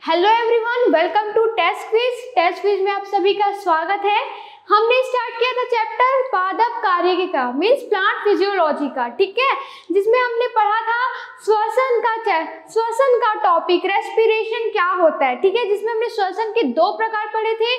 Hello everyone, welcome to test quiz. Test quiz में आप सभी का स्वागत है। हमने स्टार्ट किया था चैप्टर पादप कार्य का, मीन्स प्लांट फिजियोलॉजी का, ठीक है, जिसमें हमने पढ़ा था श्वसन का टॉपिक, रेस्पिरेशन क्या होता है, ठीक है, जिसमें हमने श्वसन के दो प्रकार पढ़े थे।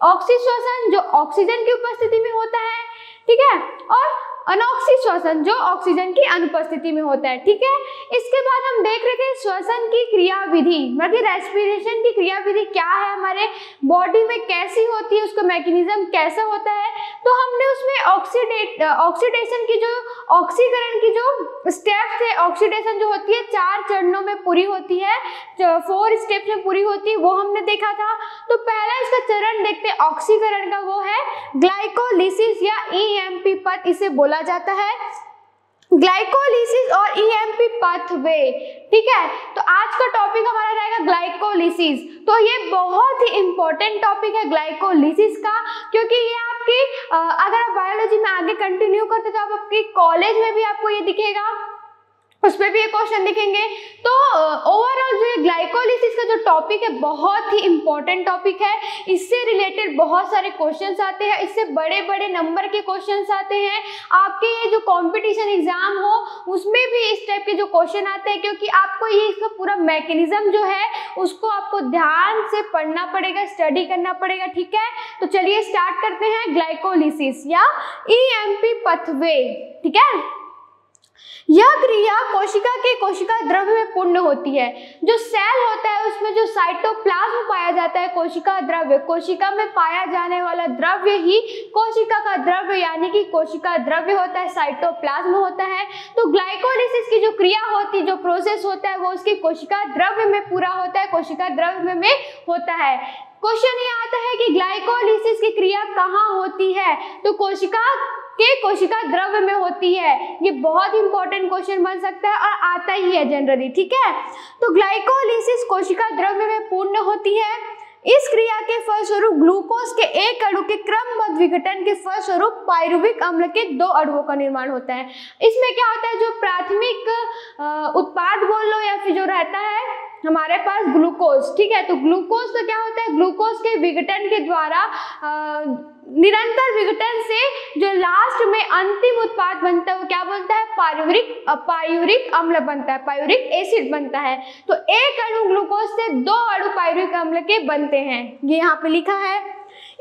ऑक्सी श्वसन जो ऑक्सीजन की उपस्थिति में होता है, ठीक है, और अनॉक्सी श्वसन जो ऑक्सीजन की अनुपस्थिति में होता है, ठीक है। इसके बाद हम देख रहे थे श्वसन की क्रियाविधि, मतलब रेस्पिरेशन की क्रियाविधि क्या है, हमारे बॉडी में कैसी होती है, उसका मैकेनिज्म कैसा होता है। तो हमने उसमें ऑक्सीडेशन की जो ऑक्सीकरण की जो स्टेप्स है, ऑक्सीडेशन जो होती है 4 चरणों में पूरी होती है, 4 स्टेप्स में पूरी होती है, वो हमने देखा था। तो पहला इसका चरण देखते हैं ऑक्सीकरण का, वो है ग्लाइकोलिसिस या ईएमपी पथ इसे बोला जाता है, ग्लाइकोलिसिस और ईएमपी पाथवे, ठीक है। तो आज का टॉपिक हमारा रहेगा ग्लाइकोलिसिस। तो ये बहुत ही इंपॉर्टेंट टॉपिक है ग्लाइकोलिसिस का, क्योंकि ये आपकी अगर आप बायोलॉजी में आगे कंटिन्यू करते तो आप आपके कॉलेज में भी आपको ये दिखेगा, उस पर भी एक क्वेश्चन दिखेंगे। तो ओवरऑल जो ये ग्लाइकोलिसिस का जो टॉपिक है बहुत ही इंपॉर्टेंट टॉपिक है। इससे रिलेटेड बहुत सारे क्वेश्चंस आते हैं, इससे बड़े बड़े नंबर के क्वेश्चंस आते हैं। आपके ये जो कंपटीशन एग्जाम हो उसमें भी इस टाइप के जो क्वेश्चन आते हैं, क्योंकि आपको ये इसका पूरा मैकेनिज्म जो है उसको आपको ध्यान से पढ़ना पड़ेगा, स्टडी करना पड़ेगा, ठीक है। तो चलिए स्टार्ट करते हैं ग्लाइकोलिसिस या ईएमपी पाथवे, ठीक है। यह क्रिया कोशिका द्रव्य में पूर्ण होती है। जो सेल होता है उसमें जो साइटोप्लाज्म पाया जाता है, कोशिका द्रव्य, कोशिका में पाया जाने वाला द्रव्य ही कोशिका का द्रव्य यानी कि कोशिका द्रव्य होता है, साइटोप्लाज्म होता है। तो ग्लाइकोलिसिस की जो क्रिया होती है, जो प्रोसेस होता है, वो उसकी कोशिका द्रव्य में पूरा होता है, कोशिका द्रव्य में होता है। क्वेश्चन ये आता है कि ग्लाइकोलिसिस की क्रिया कहाँ होती है, तो कोशिका द्रव्य में होती है। ये बहुत इंपॉर्टेंट क्वेश्चन बन सकता है और आता ही है जनरली, ठीक है। तो ग्लाइकोलिसिस कोशिका द्रव्य में पूर्ण होती है। इस क्रिया के फलस्वरूप ग्लूकोज के एक अणु के क्रमबद्ध विघटन के फलस्वरूप पायरुविक अम्ल के 2 अणुओं का निर्माण होता है। इसमें क्या होता है, जो प्राथमिक उत्पाद बोल लो या फिर जो रहता है हमारे पास ग्लूकोज, ठीक है। तो ग्लूकोज का क्या होता है, ग्लूकोज के विघटन के द्वारा निरंतर विघटन से जो लास्ट में अंतिम उत्पाद बनता है वो क्या बनता है, पायुरिक अम्ल बनता है, पायुरिक एसिड बनता है। तो एक अणु ग्लूकोज से 2 अणु पायुरिक अम्ल के बनते हैं, ये यहाँ पे लिखा है।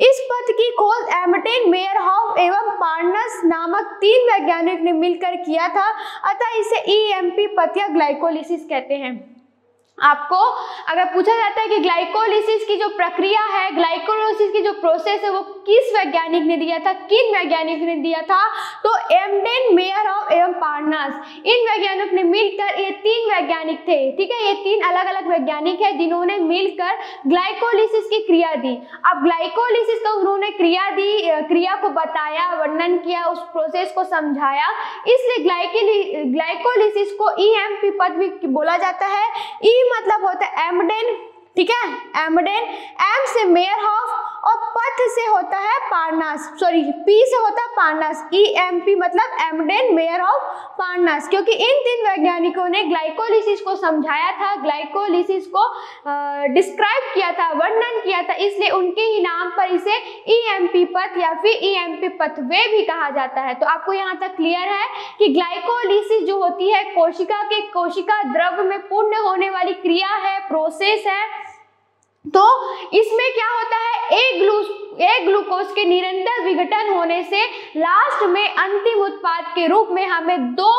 इस पथ की खोज एमटेन, मेयरहॉफ एवं पार्नस नामक 3 वैज्ञानिक ने मिलकर किया था, अतः इसे ईएमपी पथ या ग्लाइकोलिसिस कहते हैं। आपको अगर पूछा जाता है कि ग्लाइकोलिसिस की जो प्रक्रिया है, ग्लाइकोलिसिस की जो प्रोसेस है, वो किस वैज्ञानिक ने दिया था, किन वैज्ञानिक ने दिया था, तो एमटेन, मेयरहॉफ एवं पार्नस, इन वैज्ञानिक ने मिलकर, ये 3 वैज्ञानिक थे, ठीक है, ये 3 अलग अलग वैज्ञानिक है जिन्होंने मिलकर ग्लाइकोलिसिस की क्रिया दी। अब ग्लाइकोलिसिस का उन्होंने क्रिया दी, क्रिया को बताया, वर्णन किया, उस प्रोसेस को समझाया, इसलिए ग्लाइकोलिसिस को ईएमपी पथ भी बोला जाता है। ई मतलब होता है एमडेन, ठीक है, एमडेन, एम से मेयरहॉफ और पथ से होता है पार्नस, सॉरी पी से होता है पार्नस, ईएमपी मतलब एमडेन, मेयरहॉफ, पार्नस, क्योंकि इन 3 वैज्ञानिकों ने ग्लाइकोलिसिस को समझाया था, ग्लाइकोलिसिस को डिस्क्राइब किया था, वर्णन किया था, इसलिए उनके ही नाम पर इसे ईएमपी पथ या फिर ईएमपी पथवे भी कहा जाता है। तो आपको यहाँ तक क्लियर है कि ग्लाइकोलिसिस जो होती है कोशिका द्रव्य में पूर्ण होने वाली क्रिया है, प्रोसेस है। तो इसमें क्या होता है, एक ग्लूकोज के निरंतर विघटन होने से लास्ट में अंतिम उत्पाद के रूप में हमें 2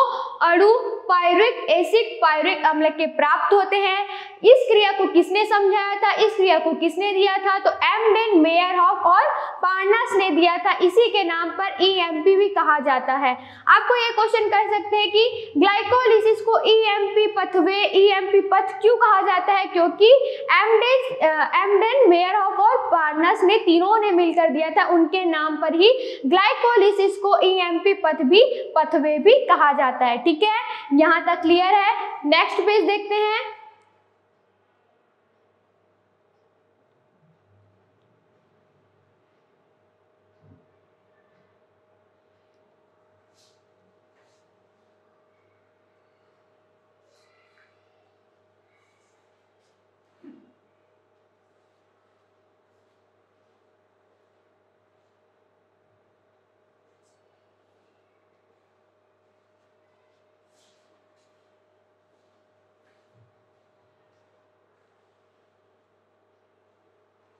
अणु पायरुविक एसिड, पायरुविक अम्ल के प्राप्त होते हैं। इस क्रिया को किसने समझाया था, इस क्रिया को किसने दिया था, तो एमडेन, मेयरहॉफ और पार्नस ने दिया था, इसी के नाम पर ईएमपी भी कहा जाता है। आपको ये क्वेश्चन कर सकते हैं कि ग्लाइकोलिसिस को ईएमपी पथवे, ईएमपी पथ क्यों कहा जाता है, क्योंकि एमडेन, मेयरहॉफ और पार्नस ने तीनों ने मिलकर दिया था, उनके नाम पर ही ग्लाइकोलिसिस को ईएमपी पथवे भी कहा जाता है, ठीक है। यहाँ तक क्लियर है। नेक्स्ट पेज देखते हैं।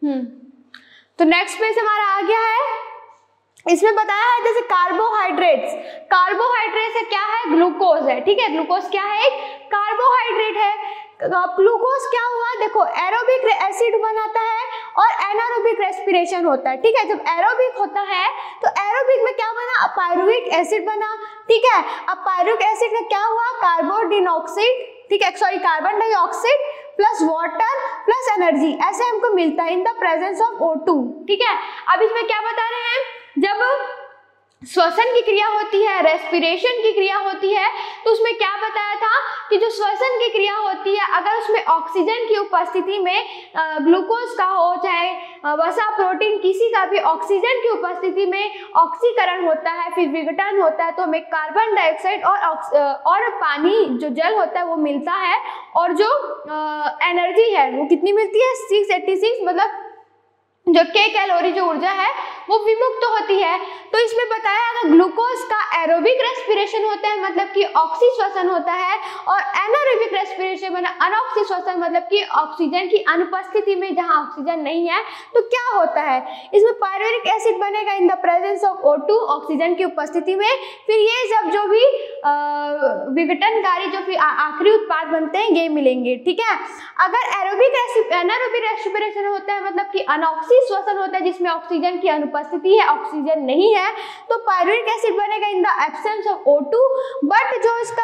तो नेक्स्ट पेज हमारा आ गया है, इसमें बताया है जैसे कार्बोहाइड्रेट्स है क्या है, ग्लूकोज है, ठीक है। ग्लूकोज क्या है, एक कार्बोहाइड्रेट है। ग्लूकोज क्या हुआ, देखो एरोबिक एसिड बनाता है और एनारोबिक रेस्पिरेशन होता है, ठीक है। जब एरोबिक होता है तो एरोबिक में क्या बना, पायरुविक एसिड बना, ठीक है। अब पायरुविक एसिड में क्या हुआ, carbon dioxide plus water plus energy, ऐसे हमको मिलता है in the presence of O2, ठीक है। अब इसमें क्या बता रहे हैं, जब श्वसन की क्रिया होती है, रेस्पिरेशन की क्रिया होती है, तो उसमें क्या बताया था कि जो श्वसन की क्रिया होती है, अगर उसमें ऑक्सीजन की उपस्थिति में ग्लूकोज का हो चाहे वसा प्रोटीन किसी का भी ऑक्सीजन की उपस्थिति में ऑक्सीकरण होता है, फिर विघटन होता है, तो हमें कार्बन डाइऑक्साइड और पानी जो जल होता है वो मिलता है, और जो एनर्जी है वो कितनी मिलती है, 686, मतलब जो K कैलोरी जो ऊर्जा है वो विमुक्त होती है। तो इसमें बताया अगर ग्लूकोज का एरोबिक रेस्पिरेशन होता है मतलब कि ऑक्सी श्वसन होता है, और एनारोबिक रेस्पिरेशन मतलब अनऑक्सी श्वसन मतलब कि ऑक्सीजन की अनुपस्थिति में जहां ऑक्सीजन नहीं है तो क्या होता है, इसमें पायरुविक एसिड बनेगा in the presence of O2, oxygen की उपस्थिति में। फिर ये जब जो भी विघटनकारी जो फिर आखिरी उत्पाद बनते हैं ये मिलेंगे, ठीक है। अगर एनारोबिक रेस्पिरेशन होता है मतलब कि अनऑक्सी श्वसन होता है जिसमें ऑक्सीजन की अनुपस्थिति है, ऑक्सीजन नहीं है, तो पायरुविक एसिड बनेगा in the absence of O2, but जो इसका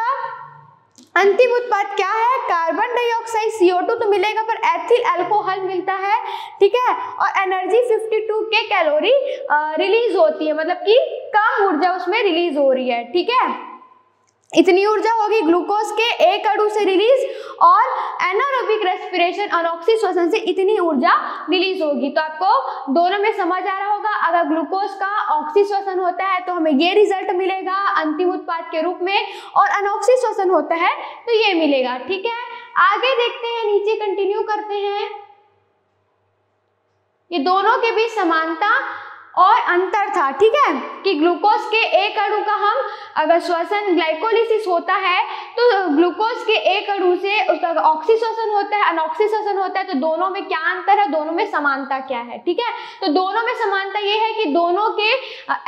अंतिम उत्पाद क्या है, कार्बन डाइऑक्साइड CO2 तो मिलेगा पर एथिल अल्कोहल मिलता है, ठीक है। और एनर्जी 52 के कैलोरी रिलीज होती है, मतलब कि कम ऊर्जा उसमें रिलीज हो रही है, ठीक है। इतनी ऊर्जा होगी ग्लूकोज के एक अणु से रिलीज, और एनारोबिक रेस्पिरेशन अनऑक्सी श्वसन से इतनी ऊर्जा रिलीज होगी। तो आपको दोनों में समझ आ रहा होगा, अगर ग्लूकोज का ऑक्सी श्वसन होता है तो हमें ये रिजल्ट मिलेगा अंतिम उत्पाद के रूप में, और अनऑक्सी श्वसन होता है तो ये मिलेगा, ठीक है। आगे देखते हैं, नीचे कंटिन्यू करते हैं। ये दोनों के बीच समानता और अंतर था, ठीक है, कि ग्लूकोज के एक अणु का हम अगर श्वसन ग्लाइकोलिसिस होता है तो ग्लूकोज के एक अणु से उसका ऑक्सी श्वसन होता है, अनऑक्सी श्वसन होता है, तो दोनों में क्या अंतर है, दोनों में समानता क्या है, ठीक है। तो दोनों में समानता ये है कि दोनों के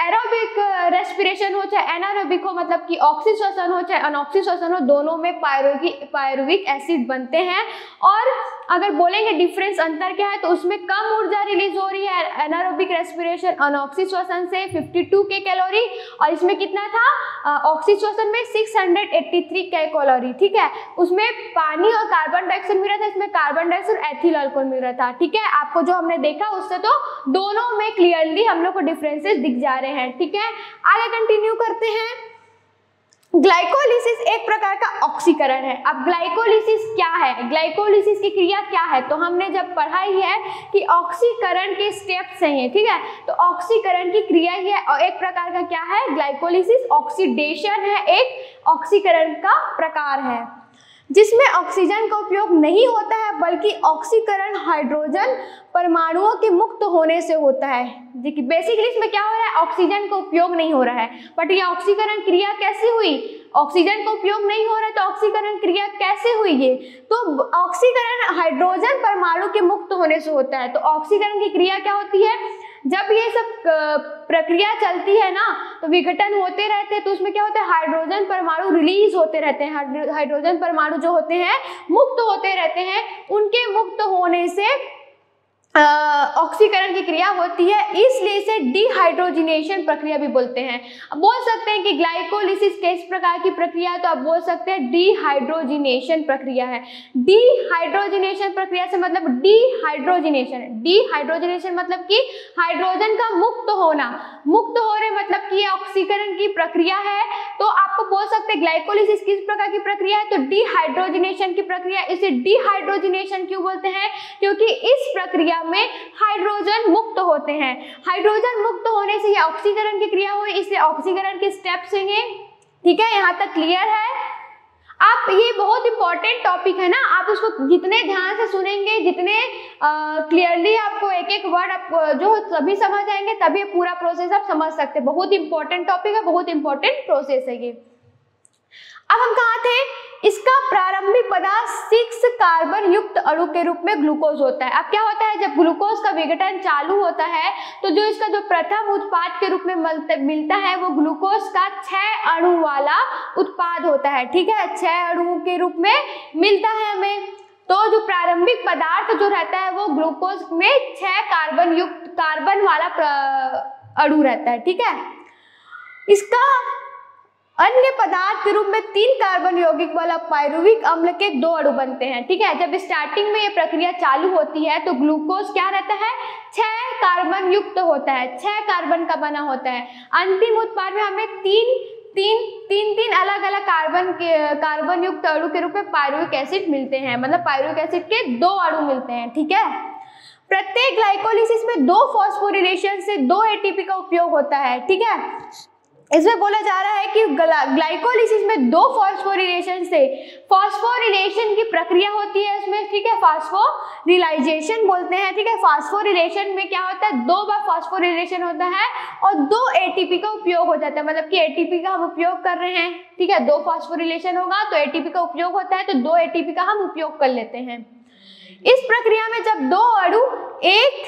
एरोबिक रेस्पिरेशन हो चाहे एनारोबिक हो, मतलब कि ऑक्सी श्वसन हो चाहे अनऑक्सी श्वसन हो, दोनों में पायरुविक एसिड बनते हैं। और अगर बोलेंगे डिफरेंस अंतर क्या है, तो उसमें कम ऊर्जा रिलीज हो रही है एनारोबिक रेस्पिरेशन अनऑक्सी श्वसन से 52 के कैलोरी, और इसमें कितना था ऑक्सी श्वसन में 683 के कैलोरी, ठीक है। उसमें पानी और कार्बन डाइऑक्साइड मिल रहा था, इसमें कार्बन डाइऑक्साइड एथिल अल्कोहल मिल रहा था, ठीक है। आपको जो हमने देखा उससे तो दोनों में क्लियरली हम लोग को डिफरेंसेस दिख जा रहे हैं, ठीक है। आगे कंटिन्यू करते हैं। ग्लाइकोलिसिस एक प्रकार का ऑक्सीकरण है। अब ग्लाइकोलिसिस क्या है, ग्लाइकोलिसिस की क्रिया क्या है, तो हमने जब पढ़ाई है कि ऑक्सीकरण के स्टेप्स हैं, ठीक है। तो ऑक्सीकरण की क्रिया ही है, और एक प्रकार का क्या है, ग्लाइकोलिसिस ऑक्सीडेशन है, एक ऑक्सीकरण का प्रकार है जिसमें ऑक्सीजन का उपयोग नहीं होता है, बल्कि ऑक्सीकरण हाइड्रोजन परमाणुओं के मुक्त होने से होता है। देखिए बेसिकली इसमें क्या हो रहा है, ऑक्सीजन का उपयोग नहीं हो रहा है, बट ये ऑक्सीकरण क्रिया कैसे हुई, ऑक्सीजन का उपयोग नहीं हो रहा है तो ऑक्सीकरण क्रिया कैसे हुई, ये तो ऑक्सीकरण हाइड्रोजन परमाणु के मुक्त होने से होता है। तो ऑक्सीकरण की क्रिया क्या होती है, जब ये सब प्रक्रिया चलती है ना तो विघटन होते रहते हैं, तो उसमें क्या होता है, हाइड्रोजन परमाणु रिलीज होते रहते हैं, हाइड्रोजन परमाणु जो होते हैं मुक्त होते रहते हैं, उनके मुक्त होने से ऑक्सीकरण की क्रिया होती है, इसलिए इसे डिहाइड्रोजिनेशन प्रक्रिया भी बोलते हैं। अब बोल सकते हैं कि ग्लाइकोलिसिस किस प्रकार की प्रक्रिया है, तो आप बोल सकते हैं डिहाइड्रोजिनेशन प्रक्रिया है। डिहाइड्रोजिनेशन प्रक्रिया से मतलब डिहाइड्रोजिनेशन, डिहाइड्रोजिनेशन मतलब कि हाइड्रोजन का मुक्त होना, मुक्त हो रहे मतलब कि ऑक्सीकरण की प्रक्रिया है। तो आपको बोल सकते हैं ग्लाइकोलिसिस किस प्रकार की प्रक्रिया है, तो डिहाइड्रोजिनेशन की प्रक्रिया। इसे डिहाइड्रोजिनेशन क्यों बोलते हैं, क्योंकि इस प्रक्रिया में हाइड्रोजन मुक्त होते हैं, हाइड्रोजन मुक्त होने से यह ऑक्सीकरण की क्रिया हुई, इसलिए ऑक्सीकरण के स्टेप्स हैं, ठीक है। यहाँ तक क्लियर है। आप ये बहुत इंपॉर्टेंट टॉपिक है ना, आप उसको जितने ध्यान से सुनेंगे, जितने क्लियरली आपको एक एक वर्ड आप जो सभी समझ आएंगे, तभी पूरा प्रोसेस आप समझ सकते हैं। बहुत इंपॉर्टेंट टॉपिक है, बहुत इंपॉर्टेंट प्रोसेस है ये। अब हम कहाँ थे, इसका प्रारंभिक पदार्थ 6 कार्बन युक्त अणु के रूप में ग्लूकोज होता है। अब क्या होता है, जब ग्लूकोज का विघटन चालू होता है तो जो इसका जो प्रथम उत्पाद के रूप में मिलता है वो ग्लूकोज का 6 अणु वाला उत्पाद होता है। ठीक है, 6 अणुओं के रूप में मिलता है हमें। तो जो प्रारंभिक पदार्थ जो रहता है वो ग्लूकोज में 6 कार्बन वाला अणु रहता है। ठीक है, इसका अन्य पदार्थ के रूप में 3 कार्बन यौगिक वाला पायरुविक अम्ल के 2 अणु बनते हैं। ठीक है, जब स्टार्टिंग में ये प्रक्रिया चालू होती है तो ग्लूकोज क्या रहता है, 6 कार्बन युक्त होता है, 6 कार्बन का बना होता है। अंतिम उत्पाद में हमें तीन अलग अलग कार्बन युक्त अणु के रूप में पायरुविक एसिड मिलते हैं, मतलब पायरुविक एसिड के 2 अणु मिलते हैं। ठीक है, प्रत्येक ग्लाइकोलिसिस में 2 फॉस्फोरिलेशन से 2 एटीपी का उपयोग होता है। ठीक है, इसमें बोला जा रहा है कि ग्लाइकोलिसिस में 2 फॉस्फोरिलेशन से, फॉस्फोरिलेशन की प्रक्रिया होती है उसमें। ठीक है, फॉस्फोरिलाइजेशन बोलते हैं। ठीक है, फॉस्फोरिलेशन में क्या होता है, 2 बार फॉस्फोरिलेशन होता है और 2 एटीपी का उपयोग हो जाता है, मतलब कि एटीपी का हम उपयोग कर रहे हैं। ठीक है, 2 फॉस्फोरिलेशन होगा तो एटीपी का उपयोग होता है, तो 2 एटीपी का हम उपयोग कर लेते हैं। इस प्रक्रिया में जब 2 अणु एक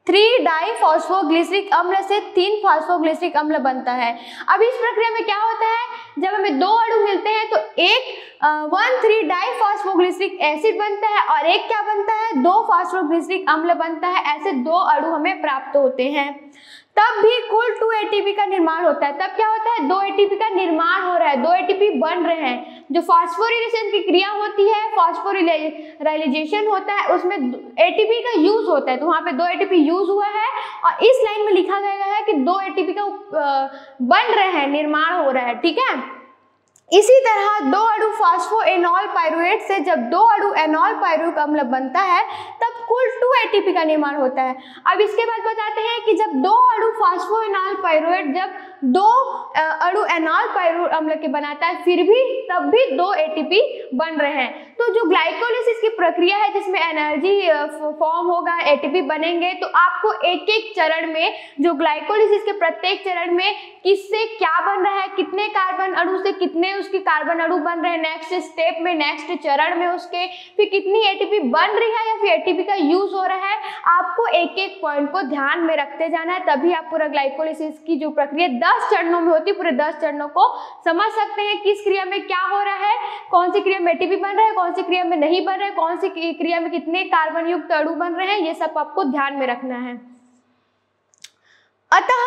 3 डाइफॉस्फोग्लिसरिक अम्ल से 3 फॉस्फोग्लिसरिक अम्ल बनता है। अब इस प्रक्रिया में क्या होता है, जब हमें 2 अणु मिलते हैं तो एक 1,3 डाइफॉस्फोग्लिसरिक एसिड बनता है और एक क्या बनता है, 2 फॉस्फोग्लिसरिक अम्ल बनता है। ऐसे 2 अणु हमें प्राप्त होते हैं। तब भी कुल 2 एटीपी का निर्माण होता है। तब क्या होता है, 2 एटीपी का निर्माण हो रहा है, 2 एटीपी बन रहे हैं। जो फॉस्फोरिलेशन की क्रिया होती है, फॉस्फोरिलाइजेशन होता है, उसमें एटीपी का यूज होता है, तो वहां पे 2 एटीपी यूज हुआ है और इस लाइन में लिखा गया है कि 2 एटीपी का बन रहे हैं, निर्माण हो रहा है। ठीक है, इसी तरह 2 अणु फॉस्फोएनॉल पायरुवेट से जब 2 अणु एनॉल पायरुविक अम्ल बनता है तब कुल 2 एटीपी का निर्माण होता है। अब इसके बाद बताते हैं कि जब 2 अणु फॉस्फोएनॉल पायरुवेट जब 2 अणु एनॉल पायरुविक अम्ल के बनाता है फिर भी तब भी 2 एटीपी बन रहे हैं। तो जो ग्लाइकोलिसिस की प्रक्रिया है जिसमें एनर्जी फॉर्म होगा, एटीपी बनेंगे, तो आपको एक एक चरण में, जो ग्लाइकोलिसिस के प्रत्येक चरण में किससे क्या बन रहा है, कितने कार्बन अणु से कितने उसके कार्बन अणु बन रहे हैं, नेक्स्ट स्टेप में, नेक्स्ट चरण में उसके फिर कितनी एटीपी बन रही है या फिर एटीपी का यूज हो रहा है, आपको एक एक पॉइंट को ध्यान में रखते जाना है। तभी आप पूरा ग्लाइकोलिसिस की जो प्रक्रिया 10 चरणों में होती है, पूरे 10 चरणों को समझ सकते हैं। किस क्रिया में क्या हो रहा है, कौन सी क्रिया में एटीपी बन रहा है, कौन सी क्रिया में नहीं बन रहा है, कौन सी क्रिया में कितने कार्बन युक्त अणु बन रहे हैं, ये सब आपको ध्यान में रखना है। अतः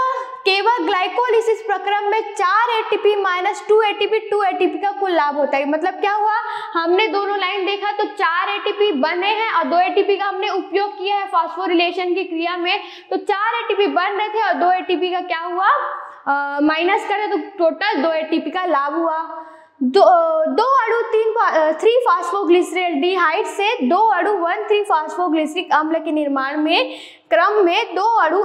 केवल ग्लाइकोलिसिस प्रक्रम में 4 एटीपी माइनस 2 एटीपी का कुल लाभ होता है। मतलब क्या हुआ, हमने दोनों लाइन देखा तो 4 एटीपी बने हैं और 2 एटीपी का हमने उपयोग किया है फॉस्फोरिलेशन की क्रिया में, तो 4 एटीपी बन रहे थे और 2 एटीपी का क्या हुआ, माइनस करें तो टोटल 2 एटीपी का लाभ हुआ। 2 अणु 3 फॉस्फोग्लिसरल्डिहाइड से 2 अणु 1,3 फॉस्फोग्लिसरिक अम्ल के निर्माण में क्रम में 2 अणु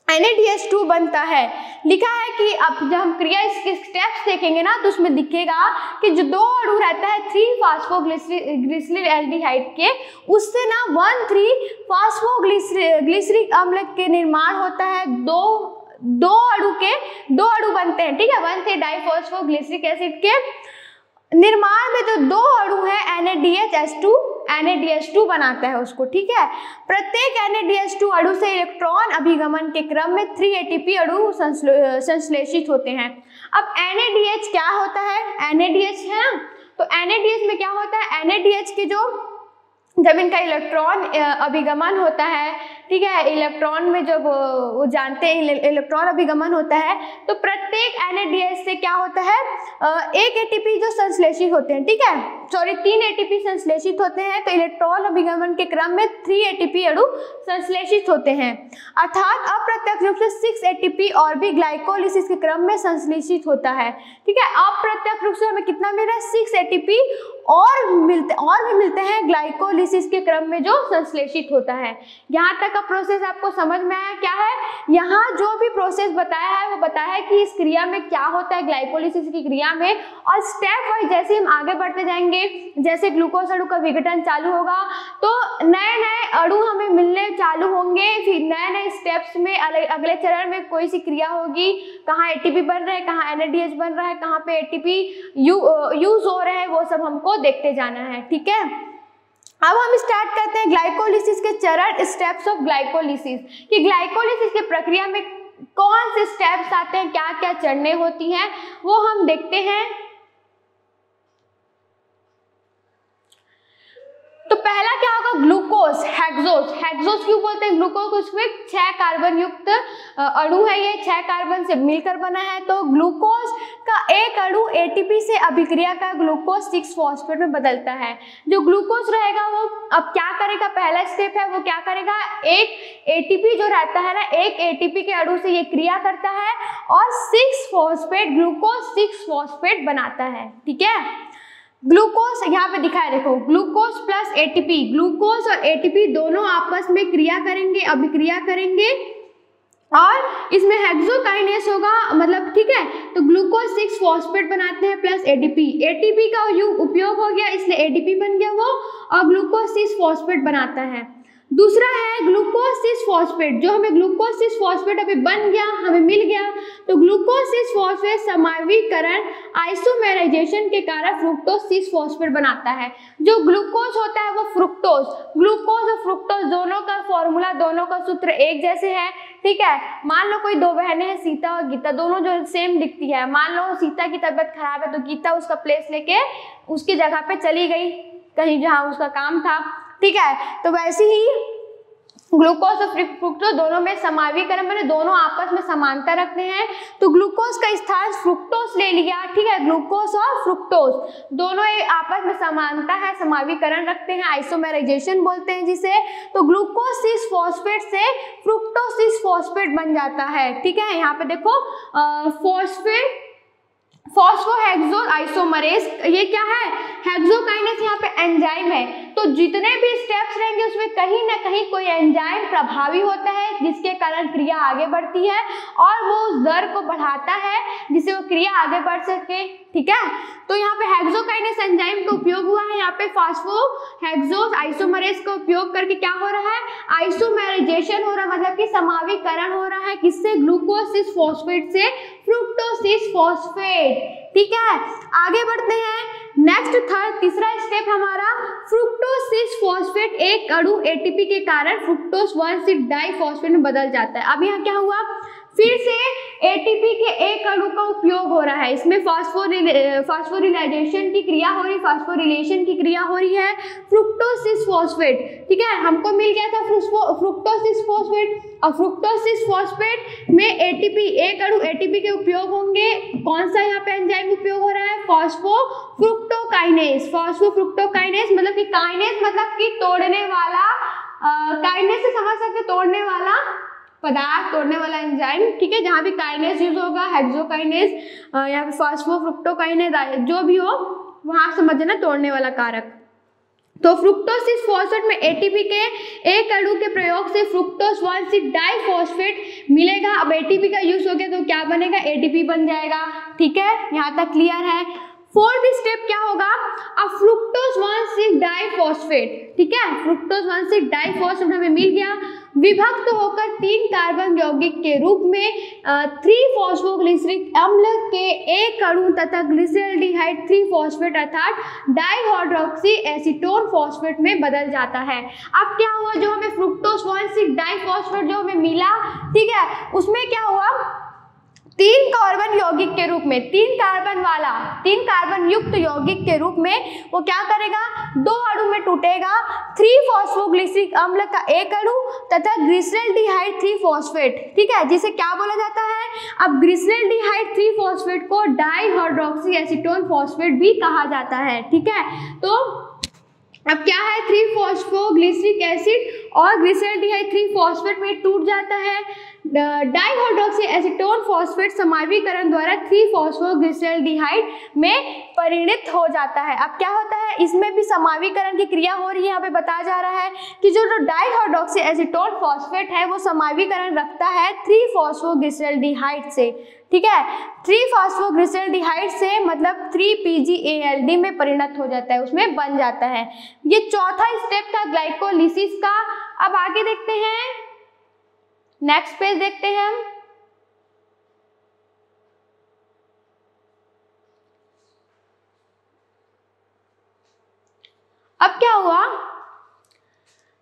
NADH2 बनता है। लिखा है कि अब जब हम क्रिया इसके स्टेप्स देखेंगे ना तो उसमें दिखेगा कि जो 2 अणु रहता है 3 फॉस्फोग्लिसरल्डिहाइड के, उससे ना 1,3 फॉस्फोग्लिसरिक अम्ल के निर्माण होता है। 2 अणु बनते हैं। ठीक है, 1,3 डाइफॉस्फोग्लिसरिक एसिड के निर्माण में जो 2 अणु है NADH2 बनाता है उसको। ठीक है, प्रत्येक NADH2 अणु से इलेक्ट्रॉन अभिगमन के क्रम में 3 एटीपी अणु संश्लेषित होते हैं। अब NADH क्या होता है, NADH है ना, तो NADH में क्या होता है, NADH के जब इनका इलेक्ट्रॉन अभिगमन होता है, ठीक है, इलेक्ट्रॉन में जब वो जानते हैं इलेक्ट्रॉन अभिगमन होता है तो प्रत्येक NADH से क्या होता है, 1 एटीपी जो संश्लेषित होते हैं, ठीक है, 3 एटीपी संश्लेषित होते हैं, तो इलेक्ट्रॉन अभिगमन के क्रम में 3 एटीपी अणु संश्लेषित होते हैं। अर्थात अप्रत्यक्ष रूप से 6 एटीपी और भी ग्लाइकोलिसिस के क्रम में संश्लेषित होता है। ठीक है, अप्रत्यक्ष रूप से हमें कितना मिल रहा है, 6 एटीपी और भी मिलते हैं ग्लाइकोलिसिस ग्लाइकोलिसिस के क्रम में जो संश्लेषित होता है। यहाँ तक का प्रोसेस आपको समझ में आया क्या है? यहाँ जो भी प्रोसेस बताया है वो बताया है कि इस क्रिया में क्या होता है ग्लाइकोलिसिस की क्रिया में, और स्टेप वाइज जैसे हम आगे बढ़ते जाएंगे, जैसे ग्लूकोज अणु का विघटन चालू होगा तो नए नए अणु हमें मिलने चालू होंगे, फिर नए नए स्टेप्स में अगले चरण में कोई सी क्रिया होगी, कहाँ एटीपी बन रहा है, कहाँ एनएडीएच बन रहा है, कहाँ पे एटीपी यूज हो रहा है, वो सब हमको देखते जाना है। ठीक है, अब हम स्टार्ट करते हैं ग्लाइकोलिसिस के चरण, स्टेप्स ऑफ ग्लाइकोलिसिस, कि ग्लाइकोलिसिस की प्रक्रिया में कौन से स्टेप्स आते हैं, क्या क्या चरणें होती हैं, वो हम देखते हैं। तो पहला क्या होगा? Glucose, hexose. हेक्सोज क्यों बोलते हैं ग्लूकोज? उसमें 6 कार्बन युक्त अणु है, ये 6 कार्बन से मिलकर बना है। तो ग्लूकोज का एक अणु एटीपी से अभिक्रिया का ग्लूकोज 6 फॉस्फेट में बदलता है। जो ग्लूकोज रहेगा वो अब क्या करेगा? पहला स्टेप है वो क्या करेगा? एक एटीपी जो रहता है ना, एक एटीपी के अणु से ये क्रिया करता है और 6 फॉस्फेट ग्लूकोज 6 फॉस्फेट बनाता है। ठीक है, ग्लूकोज यहाँ पे दिखाया देखो, ग्लूकोज प्लस एटीपी, ग्लूकोज और एटीपी दोनों आपस में क्रिया करेंगे, अभिक्रिया करेंगे और इसमें हेक्सोकाइनेस होगा, मतलब ठीक है। तो ग्लूकोज 6 फॉस्फेट बनाते हैं प्लस एटीपी, एटीपी का उपयोग हो गया इसलिए एटीपी बन गया वो, और ग्लूकोज 6 फॉस्फेट बनाता है। दूसरा है ग्लूकोज 6 फॉस्फेट, जो हमें ग्लूकोज 6 फॉस्फेट अभी बन गया, हमें मिल गया। तो ग्लूकोज 6 फॉस्फेट समावीकरण आइसोमेराइजेशन के कारण फ्रुक्टोज 6 फॉस्फेट बनाता है। जो ग्लूकोज होता है वो फ्रुक्टोज, ग्लूकोज और फ्रुक्टोज दोनों का फॉर्मूला, दोनों का सूत्र एक जैसे है। ठीक है, मान लो कोई दो बहनें हैं, सीता और गीता, दोनों जो सेम दिखती है। मान लो सीता की तबीयत खराब है तो गीता उसका प्लेस लेके उसकी जगह पे चली गई कहीं जहाँ उसका काम था। ठीक है, तो वैसे ही ग्लूकोज और फ्रुक्टोज दोनों में समावीकरण मैंने दोनों आपस में समानता रखते हैं। तो ग्लूकोज का स्थान फ्रुक्टोज ले लिया। ठीक है, ग्लूकोज और फ्रुक्टोज दोनों आपस में समानता है, समावीकरण रखते हैं, आइसोमेराइजेशन बोलते हैं जिसे। तो ग्लूकोज 6 फॉस्फेट से फ्रुक्टोज 6 फॉस्फेट बन जाता है। ठीक है, यहाँ पे देखो फॉस्फोहेक्सोज आइसोमरेज, ये क्या है? हेक्सोकाइनेस यहाँ पे एंजाइम है। तो जितने भी स्टेप्स रहेंगे उसमें कहीं ना कहीं कोई एंजाइम प्रभावी होता है जिसके कारण क्रिया आगे बढ़ती है और वो उस दर को बढ़ाता है जिससे वो क्रिया आगे बढ़ सके। ठीक है, तो यहाँ पे हेक्सोकाइनेस एंजाइम का उपयोग हुआ है, यहाँ पे फॉस्फोहेक्सोज आइसोमरेज का उपयोग करके क्या हो रहा है? आइसोमेराइजेशन हो रहा है, मतलब कि समावीकरण हो रहा है। किससे? ग्लूकोज 6 फॉस्फेट से फ्रुक्टोज 6 फॉस्फेट। ठीक है, आगे बढ़ते हैं। नेक्स्ट तीसरा स्टेप हमारा फ्रुक्टोज 6 फॉस्फेट, एक अणु एटीपी के कारण फ्रुक्टोज 1,6 डाइफॉस्फेट में बदल जाता है। अब यहाँ क्या हुआ? फिर से एटीपी के एक अणु का उपयोग हो रहा है, इसमें फास्फोरिलाइजेशन की क्रिया हो रही, फास्फोरिलेशन की क्रिया हो रही है। फ्रुक्टोज 6 फॉस्फेट, ठीक है, हमको मिल गया था फ्रुक्टोज 6 फॉस्फेट, और फ्रुक्टोज 6 फॉस्फेट में एटीपी, एक अणु एटीपी के उपयोग होंगे। कौन सा यहाँ पे एंजाइम उपयोग हो रहा है? फॉस्फोफ्रुक्टोकाइनेस। फॉस्फोफ्रुक्टोकाइनेस मतलब कि काइनेस मतलब कि तोड़ने वाला, काइनेस से समझ सकते तोड़ने वाला पदार्थ, तोड़ने वाला एंजाइम। ठीक है, जहाँ भी काइनेस यूज होगा, हेक्सोकाइनेस या फिर फॉस्फोफ्रुक्टोकाइनेस जो भी हो वहाँ समझना तोड़ने वाला कारक। तो फ्रुक्टोज 6 फॉस्फेट में एटीपी के एक अणु के प्रयोग से फ्रुक्टोज 1,6 डाइफॉस्फेट मिलेगा। अब एटीपी का यूज हो गया तो क्या बनेगा? एटीपी बन जाएगा। ठीक है, यहाँ तक क्लियर है। फोर्थ स्टेप क्या होगा? अब फ्रुक्टोज 1,6 डाइफॉस्फेट, ठीक है, फ्रुक्टोज 1,6 डाइफॉस्फेट हमें मिल गया, विभक्त होकर 3 कार्बन यौगिक के रूप में 3 फॉस्फोग्लिसरिक अम्ल के एक अणु तथा ग्लिसरल्डिहाइड 3 फॉस्फेट अर्थात डाइहाइड्रोक्सी एसीटोन फॉस्फेट में बदल जाता है। अब क्या हुआ? जो हमें फ्रुक्टोज 1,6 डाइफॉस्फेट जो हमें मिला, ठीक है, उसमें क्या हुआ? 3 कार्बन यौगिक के रूप में, 3 कार्बन वाला, 3 कार्बन युक्त यौगिक के रूप में वो क्या करेगा? 2 अणु में टूटेगा, 3 फॉस्फोग्लिसरिक अम्ल का एक अणु तथा ग्लिसरल्डिहाइड 3 फॉस्फेट, ठीक है, जिसे क्या बोला जाता है? अब ग्लिसरल्डिहाइड 3 फॉस्फेट को डाइहाइड्रोक्सी एसीटोन फॉस्फेट भी कहा जाता है। ठीक है, तो अब क्या है? 3 फॉस्फोग्लिसरिक एसिड और ग्लिसरल्डिहाइड 3 फॉस्फेट में टूट जाता है। डाइहाइड्रोक्सी एसीटोन फॉस्फेट समावीकरण द्वारा 3-फॉस्फोग्लिसरॉल्डिहाइड में परिणत हो जाता है। अब क्या होता है, इसमें भी समावीकरण की क्रिया हो रही है। यहाँ पे बताया जा रहा है कि जो डाइहाइड्रोक्सी एसीटोन फॉस्फेट है वो समावीकरण रखता है 3-फॉस्फोग्लिसरॉल्डिहाइड से, ठीक है। 3-फॉस्फोग्लिसरॉल्डिहाइड से मतलब 3-PgALD में परिणत हो जाता है, उसमें बन जाता है। ये चौथा स्टेप था ग्लाइकोलिसिस का। अब आगे देखते हैं, नेक्स्ट पेज देखते हैं हम। अब क्या हुआ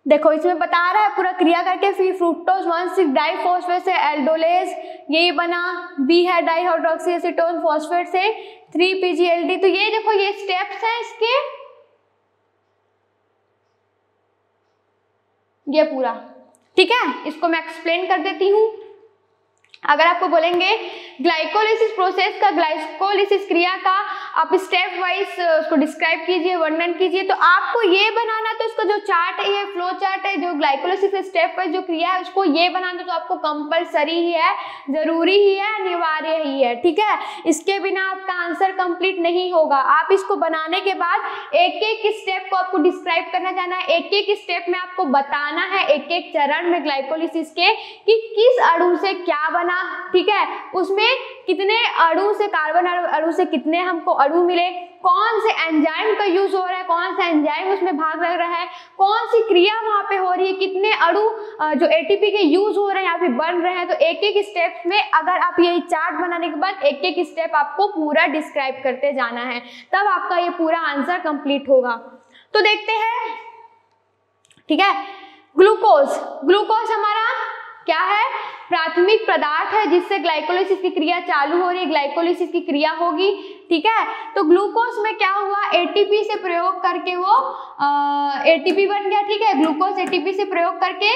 देखो, इसमें बता रहा है पूरा क्रिया करके, फिर फ्रुक्टोज 1,6 डाइफॉस्फेट से एल्डोलेज ये बना, बी है डाइहाइड्रोक्सी एसीटोन फॉस्फेट से 3-PgALD। तो ये देखो ये स्टेप्स हैं इसके, ये पूरा, ठीक है। इसको मैं एक्सप्लेन कर देती हूँ। अगर आपको बोलेंगे ग्लाइकोलिसिस प्रोसेस का, ग्लाइकोलिसिस क्रिया का आप स्टेप वाइज उसको डिस्क्राइब कीजिए, वर्णन कीजिए, तो आपको ये बनाना, तो इसका जो चार्ट है, ये फ्लो चार्ट है, जो ग्लाइकोलिसिस स्टेप वाइज जो क्रिया है उसको ये बनाना तो आपको कंपलसरी ही है, जरूरी ही है, अनिवार्य ही है, ठीक है। इसके बिना आपका आंसर कंप्लीट नहीं होगा। आप इसको बनाने के बाद एक एक स्टेप को आपको डिस्क्राइब करना जाना है, एक एक स्टेप में आपको बताना है, एक एक चरण में ग्लाइकोलिसिस के कि किस अणु से क्या बना, ठीक है, उसमें कितने अणु से, कार्बन अणु से कितने हमको अणु मिले, कौन से एंजाइम का यूज हो रहा है, कौन सा एंजाइम उसमें भाग ले रहा है, कौन सी क्रिया वहां पे हो रही है, कितने अणु जो एटीपी के यूज हो रहे हैं यहाँ पे बन रहे हैं। तो एक एक स्टेप में अगर आप यही चार्ट बनाने के बाद एक एक स्टेप आपको पूरा डिस्क्राइब करते जाना है, तब आपका ये पूरा आंसर कंप्लीट होगा। तो देखते हैं, ठीक है। ग्लूकोज, ग्लूकोज हमारा क्या है, प्राथमिक पदार्थ है जिससे ग्लाइकोलिसिस की क्रिया चालू हो रही है, ग्लाइकोलिसिस की क्रिया होगी, ठीक है। तो ग्लूकोज में क्या हुआ, एटीपी से प्रयोग करके वो एटीपी बन गया, ठीक है। ग्लूकोज एटीपी से प्रयोग करके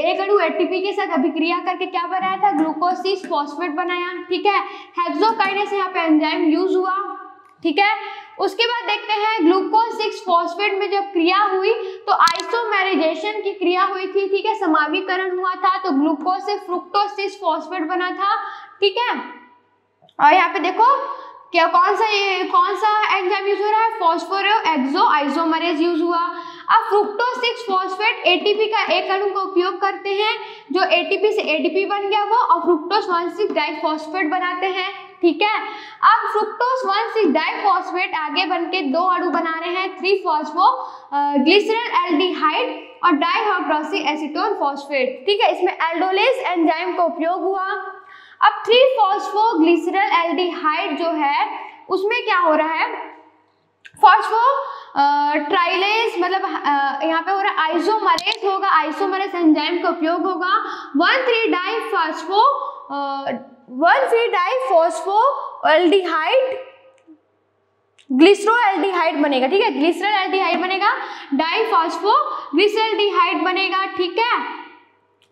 एक अणु एटीपी के साथ अभिक्रिया करके क्या बनाया था, ग्लूकोज 6 फॉस्फेट बनाया, ठीक है। हेक्सोकाइनेस यहाँ पे एंजाइम यूज हुआ, ठीक है। उसके बाद देखते हैं ग्लूकोज 6 फॉस्फेट में जब क्रिया हुई तो आइसोमेराइजेशन की क्रिया हुई थी, ठीक है, समावीकरण हुआ था, तो ग्लूकोज से फ्रुक्टोज 6 फॉस्फेट बना था, ठीक है। और यहाँ पे देखो क्या कौन सा एंजाइम यूज हो रहा है, फॉस्फोरो एक्सो आइसोमेरेज यूज हुआ। अब फ्रुक्टोज 6 फॉस्फेट एटीपी का एक अणु का उपयोग करते हैं, जो एटीपी से एडीपी बन गया वो, और फ्रुक्टोज 1,6 डाइफॉस्फेट बनाते हैं, ठीक है। अब फ्रुक्टोज 1,6 डाइफॉस्फेट आगे बनके दो अणु बना रहे हैं, 3-फॉस्फोग्लिसरॉल्डिहाइड और डाइहाइड्रोक्सी एसीटोन फॉस्फेट, ठीक है। इसमें एल्डोलेज एंजाइम का उपयोग हुआ। अब 3-फॉस्फोग्लिसरॉल्डिहाइड जो है उसमें क्या हो रहा है, फॉस्फो ट्राइलेज मतलब यहाँ पे हो रहा है आइसोमरेज होगा, आइसोमरेज एंजाइम का उपयोग होगा। 1,3-डाइफॉस्फोएल्डिहाइड ग्लिसरॉल्डिहाइड बनेगा, ठीक है, ग्लिसरॉल्डिहाइड बनेगा, डाइफॉस्फोग्लिसरॉल्डिहाइड बनेगा, ठीक है।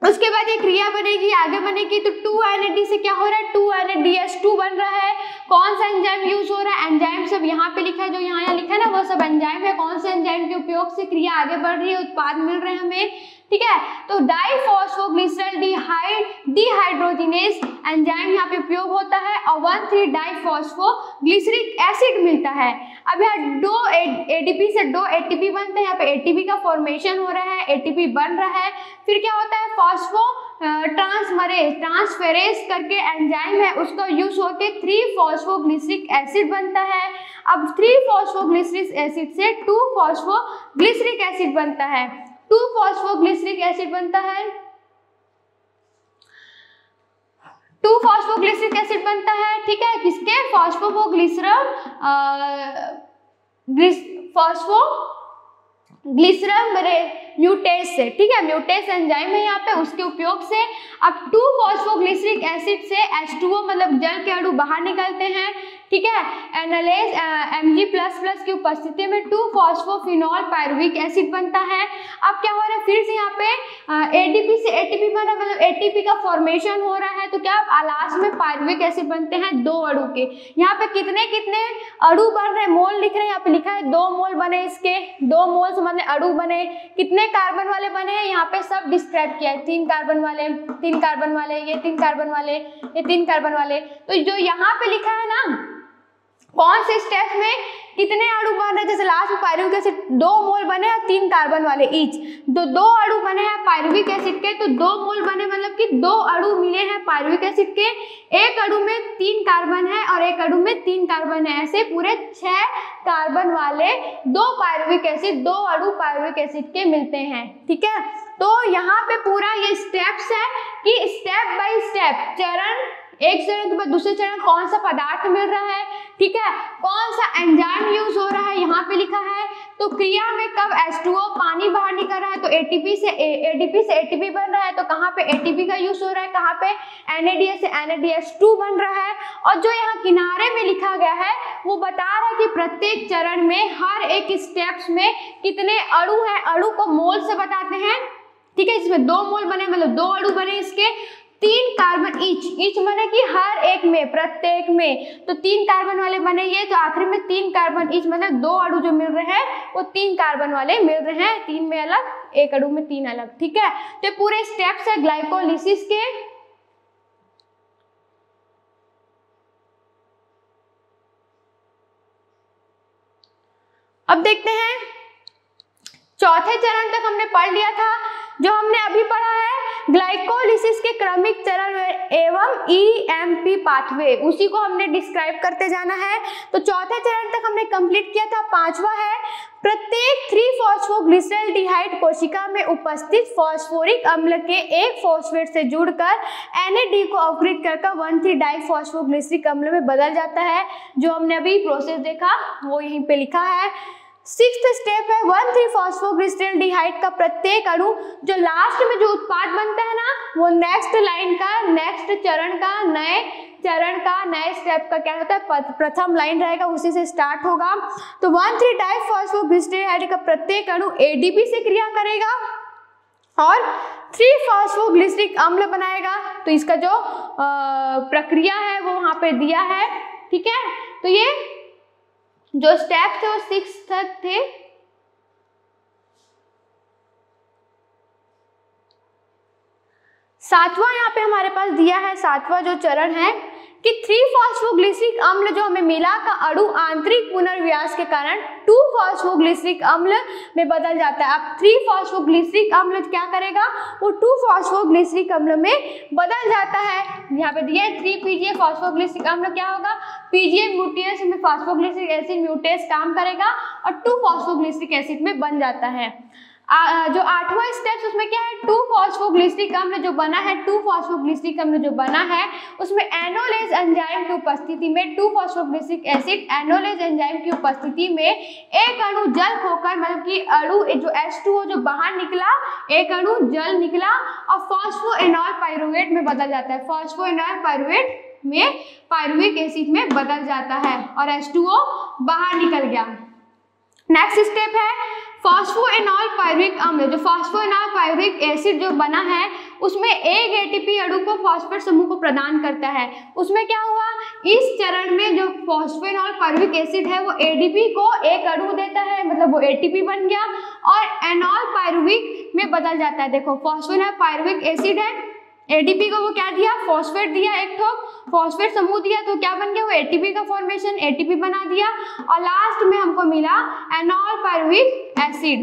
उसके बाद ये क्रिया बनेगी, आगे बनेगी, तो 2NAD से क्या हो रहा है, 2NADH2 बन रहा है। कौन सा एंजाइम यूज हो रहा है, एंजाइम सब यहाँ पे लिखा है, जो यहाँ लिखा है ना वो सब एंजाइम है। कौन से एंजाइम के उपयोग से क्रिया आगे बढ़ रही है, उत्पाद मिल रहे हैं हमें, ठीक है। तो डाइफॉस्फोग्लिसरॉल्डिहाइड डिहाइड्रोजिनेज एंजाइम यहाँ पे उपयोग होता है, और 1,3-डाइफॉस्फोग्लिसरिक एसिड मिलता है। अब यहाँ दो एडीपी से दो एटीपी बनते हैं, यहाँ पे एटीपी का फॉर्मेशन हो रहा है, एटीपी बन रहा है, फिर क्या होता है, फॉस्फो ट्रांसफेरेज करके एंजाइम है, उसका यूज होकर 3-फॉस्फोग्लिसरिक एसिड बनता है। अब 3-फॉस्फोग्लिसरिक एसिड से 2-फॉस्फोग्लिसरिक एसिड बनता है, 2-फॉस्फोग्लिसरिक एसिड बनता है, 2-फॉस्फोग्लिसरिक एसिड बनता है, ठीक है, किसके, फॉस्फोग्लिसरम म्यूटेस से, ठीक है, म्यूटेस एंजाइम है यहाँ पे, उसके उपयोग से। अब 2-फॉस्फोग्लिसरिक एसिड से H2O मतलब जल के अणु बाहर निकलते हैं, ठीक है। एनालेज Mg++ की उपस्थिति में 2-फॉस्फोफिनॉल पायरुविक एसिड बनता है। अब क्या हो रहा है, फिर से यहाँ पे ADP से ATP बन रहा है, मतलब ATP का फॉर्मेशन हो रहा है। तो क्या लास्ट में पायरुविक एसिड बनते हैं 2 अणु के। यहाँ पे कितने कितने अणु बन रहे हैं, मोल लिख रहे हैं, यहाँ पे लिखा है 2 मोल बने इसके, 2 मोल से मतलब अणु बने, कितने कार्बन वाले बने हैं यहाँ पे सब डिस्क्राइब किया है। 3 कार्बन वाले, 3 कार्बन वाले, ये 3 कार्बन वाले, ये 3 कार्बन वाले। तो जो यहाँ पे लिखा है ना कौन से स्टेप में कितने अणु बन रहे हैं, जैसे लास्ट में पायरुविक एसिड 2 मोल बने और 3 कार्बन वाले ईच, तो 2 अणु बने हैं पायरुविक एसिड के, तो 2 मोल बने मतलब कि 2 अणु मिले हैं पायरुविक एसिड के। एक अणु में 3 कार्बन है और एक अणु में 3 कार्बन है, ऐसे पूरे 6 कार्बन वाले 2 पायरुविक एसिड, 2 अणु पायरुविक एसिड के मिलते हैं। ठीक है, तो यहाँ पे पूरा ये स्टेप्स है कि स्टेप बाय स्टेप, चरण एक चरण के बाद दूसरे चरण कौन सा पदार्थ मिल रहा है, ठीक है, कौन सा एंजाइम यूज हो रहा है यहाँ पे लिखा है। तो क्रिया में कब H2O पानी बाहर निकल रहा है तो ADP से ATP बन रहा है, तो कहाँ पे ATP का यूज हो रहा है, कहाँ पे NADH से NADH2 बन रहा है। और जो यहाँ किनारे में लिखा गया है वो बता रहा है कि प्रत्येक चरण में हर एक स्टेप्स में कितने अणु हैं, अणु को मोल से बताते हैं। ठीक है, इसमें 2 मोल बने मतलब 2 अणु बने इसके, 3 कार्बन ईच माने कि हर एक में, प्रत्येक में, तो 3 कार्बन वाले बने ये, तो आखिरी में 3 कार्बन ईच मतलब 2 अणु जो मिल रहे हैं वो 3 कार्बन वाले मिल रहे हैं, 3 में अलग, 1 अणु में 3 अलग। ठीक है, तो पूरे स्टेप्स है ग्लाइकोलिसिस के। अब देखते हैं चौथे चरण तक हमने पढ़ लिया था। जो हमने अभी पढ़ा है ग्लाइकोलिसिस के क्रमिक चरण एवं EMP पाथवे, उसी को हमने डिस्क्राइब करते जाना है। तो चौथे चरण तक हमने कंप्लीट किया था। 5वां है प्रत्येक 3-फॉस्फोग्लिसरॉल्डिहाइड कोशिका में उपस्थित फॉस्फोरिक अम्ल के एक फॉस्फेट से जुड़कर NAD को अवकृत कर 1,3-डाइफॉस्फोग्लिसरिक अम्ल में बदल जाता है। जो हमने अभी प्रोसेस देखा वो यहीं पे लिखा है। 6th स्टेप है 1,3-फॉस्फोग्लिसरॉल्डिहाइड का प्रत्येक अणु जो लास्ट में जो उत्पाद बनता है ना वो नेक्स्ट लाइन का, नेक्स्ट चरण का, नए स्टेप का क्या होता है, प्रथम लाइन रहेगा, उसी से स्टार्ट होगा। तो 1,3-डाइफॉस्फोग्लिसरॉल्डिहाइड का प्रत्येक अणु ADP से क्रिया करेगा और 3-फॉस्फोग्लिसरिक अम्ल बनाएगा। तो इसका जो प्रक्रिया है वो वहां पे दिया है। ठीक है, तो ये जो स्टेप थे वो 6 तक थे। सातवां यहाँ पे हमारे पास दिया है, 7वां जो चरण है कि 3-फॉस्फोग्लिसरिक अम्ल जो हमें मिला का अणु आंतरिक पुनर्व्यास के कारण 2-फॉस्फोग्लिसरिक अम्ल में बदल जाता है। अब 3-फॉस्फोग्लिसरिक अम्ल क्या करेगा, वो 2-फॉस्फोग्लिसरिक अम्ल में बदल जाता है। यहाँ पे दिया है 3-PGA फॉस्फोग्लिसरिक अम्ल क्या होगा, PGA म्यूटेस में फॉस्फोग्लिसरिक एसिड म्यूटेस काम करेगा और 2-फॉस्फोग्लिसरिक एसिड में बन जाता है। जो 8वां स्टेप उसमें क्या है, 2-फॉस्फोग्लिसरिक अम्ल जो बना है, 2-फॉस्फोग्लिसरिक अम्ल जो बना है उसमें एनोलेज एंजाइम की उपस्थिति में 2-फॉस्फोग्लिसरिक एसिड एनोलेज एंजाइम की उपस्थिति में एक अणु जल खोकर, मतलब कि अणु जो H2O जो बाहर निकला, एक अणु जल निकला और फॉस्फोएनॉल पाइरुवेट में बदल जाता है। फॉस्फोएनॉल पाइरुवेट में पाइरुविक एसिड में बदल जाता है और H2O बाहर निकल गया। नेक्स्ट स्टेप है फॉस्फोएनॉल पाइरुविक अम्ल। जो फॉस्फोएनॉल पाइरुविक एसिड जो बना है उसमें एक ATP अणु को फॉस्फेट समूह को प्रदान करता है। उसमें क्या हुआ, इस चरण में जो फॉस्फोएनॉल पाइरुविक एसिड है वो ADP को एक अणु देता है, मतलब वो ATP बन गया और एनॉल पाइरुविक में बदल जाता है। देखो फॉस्फोएनॉल पाइरुविक एसिड है, ADP को वो क्या दिया, फॉस्फेट दिया, एक ठो फॉस्फेट समूह दिया, तो क्या बन गया वो ATP का फॉर्मेशन, ATP बना दिया और लास्ट में हमको मिला एनॉल पाइरुविक एसिड।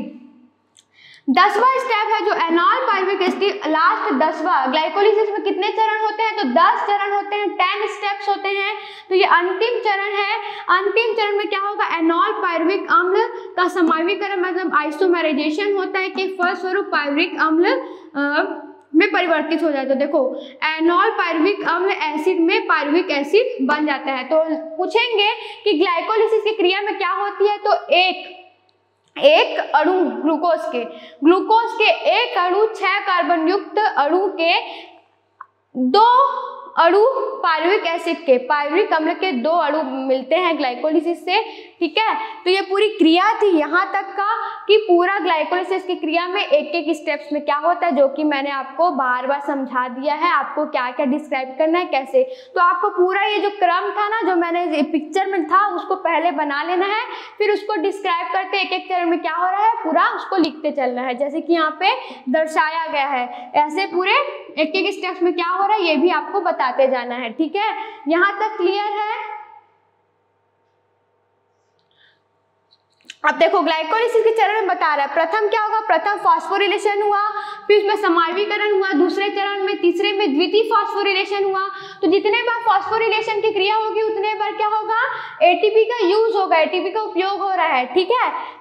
10वां स्टेप है जो एनॉल पाइरुविक एसिड, लास्ट 10वां। ग्लाइकोलिसिस में कितने चरण होते हैं, तो 10 चरण होते हैं, 10 स्टेप्स होते हैं। तो ये अंतिम चरण है। अंतिम चरण में क्या होगा, एनॉल पाइरुविक अम्ल का समावीकरण मतलब आइसोमेराइजेशन होता है कि फलस्वरूप पाइरुविक अम्ल में परिवर्तित हो जाता है। देखो एनॉल पाइरुविक अम्ल एसिड में पाइरुविक एसिड बन जाता है। तो पूछेंगे कि ग्लाइकोलिसिस की क्रिया में क्या होती है, तो एक अणु ग्लूकोज के एक अणु 6 कार्बन युक्त अणु के 2 अणु पायरुविक एसिड के, पायरुविक अम्ल के 2 अणु मिलते हैं ग्लाइकोलिसिस से, ठीक है। तो ये पूरी क्रिया थी यहाँ तक का कि पूरा ग्लाइकोलिसिस की क्रिया में एक एक स्टेप्स में क्या होता है, जो कि मैंने आपको बार बार समझा दिया है, आपको क्या क्या डिस्क्राइब करना है कैसे। तो आपको पूरा ये जो क्रम था ना, जो मैंने पिक्चर में था, उसको पहले बना लेना है, फिर उसको डिस्क्राइब करते एक एक चरण में क्या हो रहा है पूरा उसको लिखते चलना है, जैसे कि यहाँ पे दर्शाया गया है। ऐसे पूरे एक एक स्टेप्स में क्या हो रहा है ये भी आपको बताते जाना है, ठीक है। यहाँ तक क्लियर है। अब देखो ग्लाइकोलिसिस के चरण में बता रहा है, प्रथम क्या होगा, प्रथम फास्फोरिलेशन हुआ, फिर उसमें समावयवीकरण हुआ, दूसरे चरण में, तीसरे में द्वितीय फास्फोरिलेशन हुआ। तो जितने बार फास्फोरिलेशन की क्रिया होगी उतने बार क्या होगा, एटीपी का यूज होगा, एटीपी का उपयोग हो रहा है, ठीक है।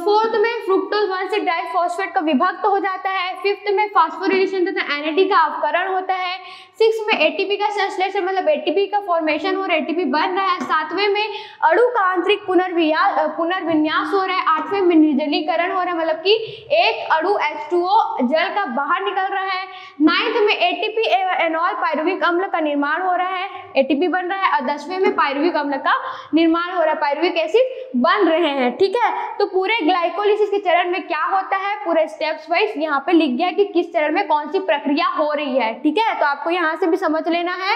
फोर्थ में फ्रुक्टोज 1 से डाइफॉस्फेट का विभक्त हो जाता है, फिफ्थ में फास्फोरिलेशन तथा एनएडी का अपकरण होता है, सिक्स में एटीपी का संश्लेषण मतलब एटीपी का फॉर्मेशन हो रहा है, एटीपी बन रहा है, सातवें में अणु का आंतरिक पुनर्विन्यास हो रहा है, आठवें में निर्जलीकरण हो रहा है मतलब कि एक अणु H2O जल का बाहर निकल रहा है, नाइन्थ में एटीपी एनॉल पायरुविक अम्ल का निर्माण हो रहा है, एटीपी बन रहा है, और 10वें में पायरुविक अम्ल का निर्माण हो रहा है, पायरुविक एसिड बन रहे हैं, ठीक है। तो पूरे ग्लाइकोलिसिस के चरण में क्या होता है पूरे स्टेप्स वाइज यहाँ पे लिख गया कि किस चरण में कौन सी प्रक्रिया हो रही है, ठीक है। तो आपको यहाँ से भी समझ लेना है।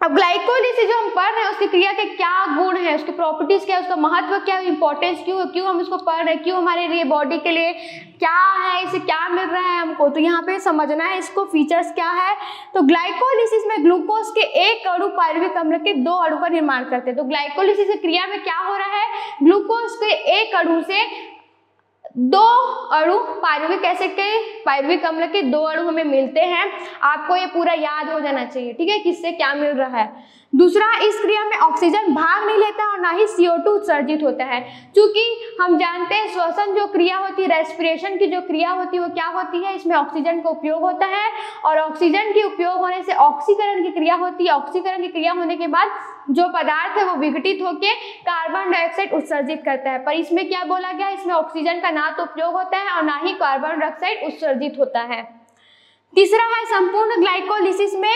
अब ग्लाइकोलिसिस जो हम पढ़ रहे हैं उसकी क्रिया के क्या गुण है, उसकी प्रॉपर्टीज क्या है, उसका महत्व क्या है, इंपॉर्टेंस क्यों हम इसको पढ़ रहे हैं, क्यों हमारे लिए बॉडी के लिए क्या है, इसे क्या मिल रहा है हमको, तो यहाँ पे समझना है इसको फीचर्स क्या है। तो ग्लाइकोलिसिस में ग्लूकोज के एक अणु पायरुविक अम्ल के 2 अणु का निर्माण करते हैं। तो ग्लाइकोलिसिस की क्रिया में क्या हो रहा है, ग्लूकोज के एक अणु से 2 अणु पायरुविक एसिड के, पायरुविक अम्ल के 2 अणु हमें मिलते हैं। आपको ये पूरा याद हो जाना चाहिए, ठीक है, किससे क्या मिल रहा है। दूसरा, इस क्रिया में ऑक्सीजन भाग नहीं लेता और ना ही CO2 उत्सर्जित होता है, क्योंकि हम जानते हैं श्वसन जो क्रिया होती है, रेस्पिरेशन की जो क्रिया होती है वो क्या होती है, इसमें ऑक्सीजन का उपयोग होता है, और ऑक्सीजन के उपयोग होने से ऑक्सीकरण की क्रिया होती है। ऑक्सीकरण की क्रिया होने के बाद जो पदार्थ है वो विघटित होकर कार्बन डाइऑक्साइड उत्सर्जित करता है, पर इसमें क्या बोला गया, इसमें ऑक्सीजन का ना तो उपयोग होता है और ना ही कार्बन डाइऑक्साइड उत्सर्जित होता है। तीसरा है, संपूर्ण ग्लाइकोलिसिस में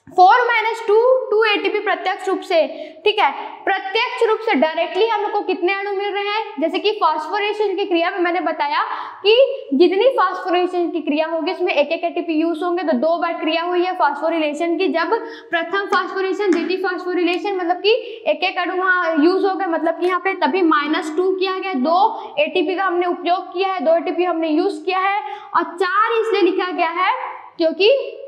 4-2 एटीपी प्रत्यक्ष रूप से, ठीक है, प्रत्यक्ष रूप से डायरेक्टली हम लोग को कितने अणु मिल रहे हैं, जैसे कि फास्फोरिलेशन की क्रिया में मैंने बताया कि जितनी फास्फोरिलेशन की क्रिया होगी उसमें एक एक एटीपी यूज होंगे। तो 2 बार क्रिया हुई है फास्फोरिलेशन की, जब प्रथम फास्फोरिलेशन, द्वितीय फास्फोरिलेशन मतलब कि एक एक अणु वहाँ यूज हो गए, मतलब कि यहाँ पे तभी -2 किया गया, 2 एटीपी का हमने उपयोग किया है, 2 एटीपी हमने यूज किया है, और 4 इसलिए लिखा गया है क्योंकि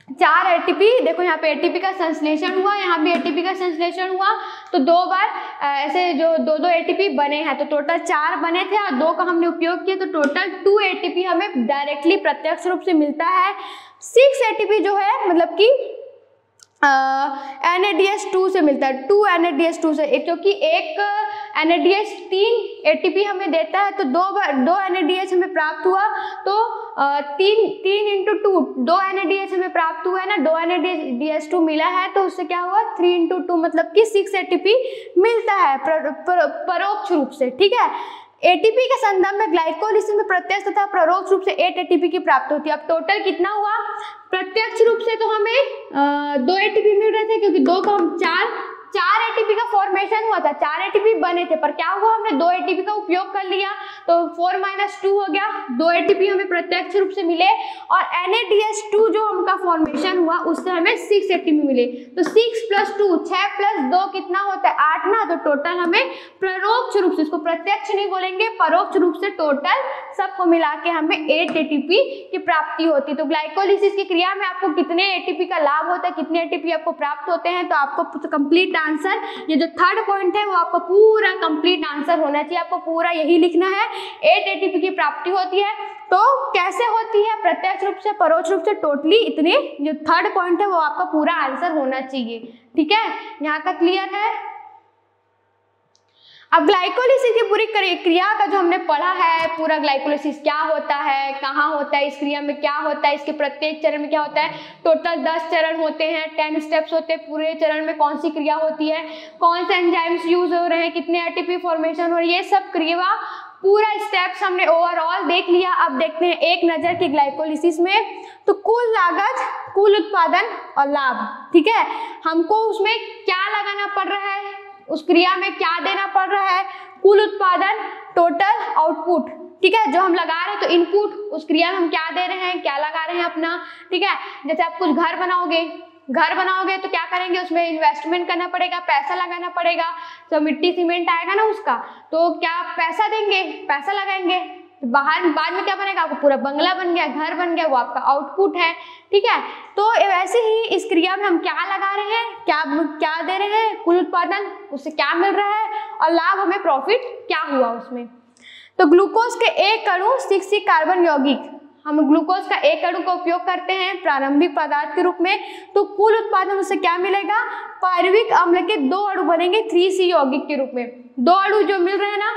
4 एटीपी, देखो यहाँ पे एटीपी का संश्लेषण हुआ, यहाँ भी एटीपी का संश्लेषण हुआ, तो 2 बार ऐसे जो 2 एटीपी बने हैं, तो टोटल 4 बने थे और 2 का हमने उपयोग किया, तो टोटल 2 एटीपी हमें डायरेक्टली प्रत्यक्ष रूप से मिलता है। 6 एटीपी जो है मतलब कि NADH2 से मिलता है, 2 NADH2 से, क्योंकि एक NADH 3 एटीपी हमें देता है, तो 2 NADH हमें प्राप्त हुआ, तो 3 × 2 2 NADH हमें प्राप्त हुआ है ना, 2 NADH2 मिला है, तो उससे क्या हुआ 3 × 2 मतलब कि 6 एटीपी मिलता है परोक्ष रूप से, ठीक है। एटीपी के संदर्भ में ग्लाइकोलिसिस में प्रत्यक्ष तथा परोक्ष रूप से 8 एटीपी की प्राप्ति होती है। अब टोटल कितना हुआ, प्रत्यक्ष रूप से तो हमें 2 एटीपी मिल रहे थे, क्योंकि 2 को हम 4 एटीपी का फॉर्मेशन हुआ था, 4 एटीपी बने थे, पर क्या हुआ हमने 2 एटीपी का उपयोग कर लिया, तो 4 - 2 हो गया, 2 एटीपी हमें प्रत्यक्ष रूप से मिले, और NADH2 जो हमका फॉर्मेशन हुआ उससे हमें 6 एटीपी मिले, तो 6 + 2 6 + 2 कितना होता है 8 ना, तो टोटल हमें परोक्ष रूप से, इसको प्रत्यक्ष नहीं बोलेंगे, परोक्ष रूप से टोटल सबको मिला के हमें 8 एटीपी की प्राप्ति होती है। तो ग्लाइकोलिसिस की क्रिया में आपको कितने एटीपी का लाभ होता है, कितने एटीपी आपको प्राप्त होते हैं, तो आपको कंप्लीट आंसर, ये जो थर्ड पॉइंट है वो आपको पूरा कंप्लीट आंसर होना चाहिए, आपको पूरा यही लिखना है। 8 एटीपी की प्राप्ति होती है, तो कैसे होती है, प्रत्यक्ष रूप से, परोक्ष रूप से, टोटली इतने, जो थर्ड पॉइंट है वो आपका पूरा आंसर होना चाहिए, ठीक है, यहाँ का क्लियर है। अब ग्लाइकोलिसिस की पूरी क्रिया का जो हमने पढ़ा है, पूरा ग्लाइकोलिसिस क्या होता है, कहाँ होता है, इस क्रिया में क्या होता है, इसके प्रत्येक चरण में क्या होता है, टोटल 10 चरण होते हैं, 10 स्टेप्स होते हैं, पूरे चरण में कौन सी क्रिया होती है, कौन से एंजाइम्स यूज हो रहे हैं, कितने एटीपी फॉर्मेशन हो रही है, ये सब क्रिया पूरा स्टेप्स हमने ओवरऑल देख लिया। अब देखते हैं एक नज़र की ग्लाइकोलिसिस में। तो कुल लागत, कुल उत्पादन और लाभ, ठीक है, हमको उसमें क्या लगाना पड़ रहा है, उस क्रिया में क्या देना पड़ रहा है, कुल उत्पादन, टोटल आउटपुट, ठीक है, जो हम लगा रहे हैं तो इनपुट, उस क्रिया में हम क्या दे रहे हैं, क्या लगा रहे हैं अपना, ठीक है। जैसे आप कुछ घर बनाओगे तो क्या करेंगे, उसमें इन्वेस्टमेंट करना पड़ेगा, पैसा लगाना पड़ेगा, तो मिट्टी सीमेंट आएगा ना उसका, तो क्या पैसा देंगे, पैसा लगाएंगे, बाहर बाद में क्या बनेगा, आपको पूरा बंगला बन गया, घर बन गया, वो आपका आउटपुट है, ठीक है। तो वैसे ही इस क्रिया में हम क्या लगा रहे हैं, क्या दे रहे हैं, कुल उत्पादन, उससे क्या मिल रहा है, और लाभ हमें प्रॉफिट क्या हुआ उसमें। तो ग्लूकोज के एक अणु 6 कार्बन यौगिक, हम ग्लूकोज का एक अणु का उपयोग करते हैं प्रारंभिक पदार्थ के रूप में, तो कुल उत्पादन उससे क्या मिलेगा, पायरुविक अम्ल के 2 अणु बनेंगे 3C यौगिक के रूप में। 2 अणु जो मिल रहे हैं ना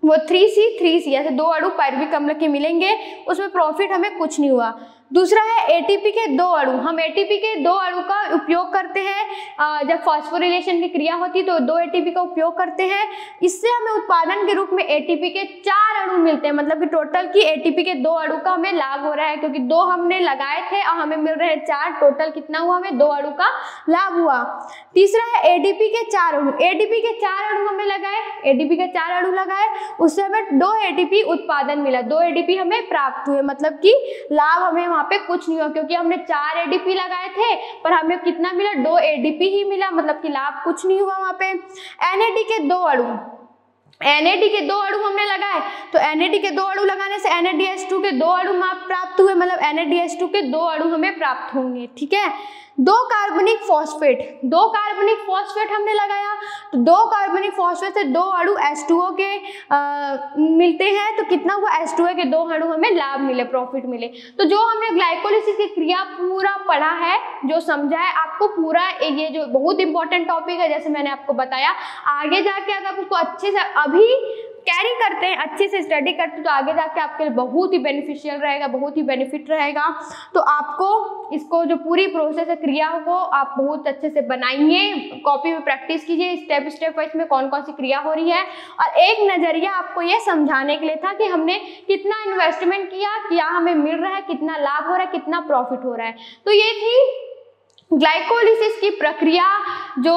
वो 3C ऐसे 2 अणु पायरुविक अम्ल के मिलेंगे, उसमें प्रॉफिट हमें कुछ नहीं हुआ। दूसरा है एटीपी के 2 अणु, हम एटीपी के 2 अणु का उपयोग करते हैं जब फॉस्फोरिलेशन की क्रिया होती है तो 2 एटीपी का उपयोग करते हैं, इससे हमें उत्पादन के रूप में एटीपी के 4 अणु मिलते हैं, मतलब कि टोटल की एटीपी के 2 अणु का हमें लाभ हो रहा है, क्योंकि 2 हमने लगाए थे और हमें मिल रहे हैं 4, टोटल कितना हुआ, हमें 2 अणु का लाभ हुआ। तीसरा है एडीपी के 4 अणु, एडीपी के 4 अणु हमें लगाए, एडीपी के 4 अणु लगाए, उससे हमें 2 एटीपी उत्पादन मिला, 2 एटीपी हमें प्राप्त हुए, मतलब कि लाभ हमें वहां पे कुछ नहीं हुआ, क्योंकि हमने 4 एडीपी लगाए थे पर हमें कितना मिला, 2 एडीपी ही मिला, मतलब कि लाभ कुछ नहीं हुआ वहां पे। एनएडी के 2 अणु, NAD के 2 अणु हमने लगाए, तो NAD के 2 अणु लगाने से NADH2 के 2 अणु प्राप्त हुए, मतलब NADH2 के 2 अणु हमें प्राप्त होंगे, ठीक है। 2 कार्बनिक फॉस्फेट हमने लगाया, तो 2 कार्बनिक फॉस्फेट से 2 अणु H2O के मिलते हैं, तो कितना हुआ, H2O के 2 अणु हमें लाभ मिले, प्रॉफिट मिले। तो जो हमने ग्लाइकोलिसिस की क्रिया पूरा पढ़ा है, जो समझा है, आपको पूरा ये जो बहुत इंपॉर्टेंट टॉपिक है, जैसे मैंने आपको बताया, आगे जाके अगर आप उसको अच्छे से अभी कैरी करते हैं, अच्छे से स्टडी करते हैं, तो आगे जाके आपके लिए बहुत ही बेनिफिशियल रहेगा, बहुत ही बेनिफिट रहेगा। तो आपको इसको जो पूरी प्रोसेस है, क्रिया को आप बहुत अच्छे से बनाइए, कॉपी में प्रैक्टिस कीजिए, स्टेप स्टेप वाइज में कौन कौन सी क्रिया हो रही है, और एक नज़रिया आपको ये समझाने के लिए था कि हमने कितना इन्वेस्टमेंट किया, क्या हमें मिल रहा है, कितना लाभ हो रहा है, कितना प्रॉफिट हो रहा है। तो ये थी ग्लाइकोलिसिस की प्रक्रिया जो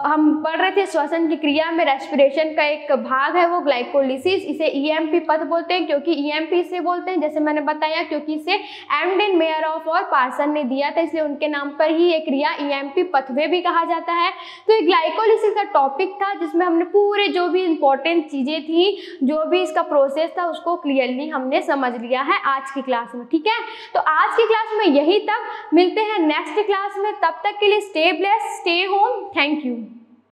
हम पढ़ रहे थे, श्वसन की क्रिया में रेस्पिरेशन का एक भाग है वो ग्लाइकोलिसिस। इसे ईएमपी पथ बोलते हैं, क्योंकि ईएमपी से बोलते हैं, जैसे मैंने बताया, क्योंकि इसे एमडेन, मेयरहोफ और पार्सन ने दिया था, इसलिए उनके नाम पर ही ये क्रिया ईएमपी पथवे भी कहा जाता है। तो ये ग्लाइकोलिसिस का टॉपिक था जिसमें हमने पूरे जो भी इंपॉर्टेंट चीज़ें थी, जो भी इसका प्रोसेस था, उसको क्लियरली हमने समझ लिया है आज की क्लास में, ठीक है। तो आज की क्लास में यही तक, मिलते हैं नेक्स्ट क्लास में, तब तक के लिए stay blessed, stay home, thank you.